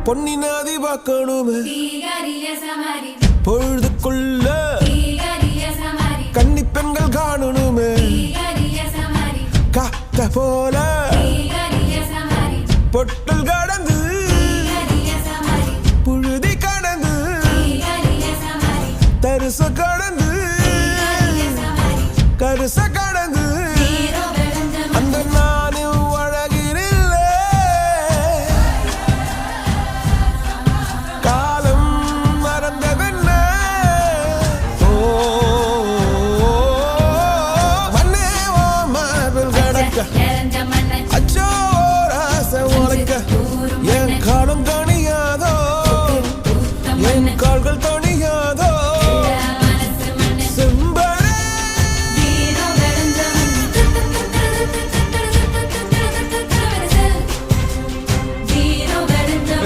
பொன்னினாதி பார்க்கணுமே பொழுதுக்குள்ள கன்னி பெண்கள் காணணுமே காத்த போல பொட்டல் கடந்து புழுதி கடந்து தரிச கடந்து கருச கடந்து அந்த நானும் அழகினில்ல காலம் மறந்தவென்ன மண்ணே ஓ மார்பில் கடக்க அச்சோ ராச உனக்க என் காலம் கணியாதோ என்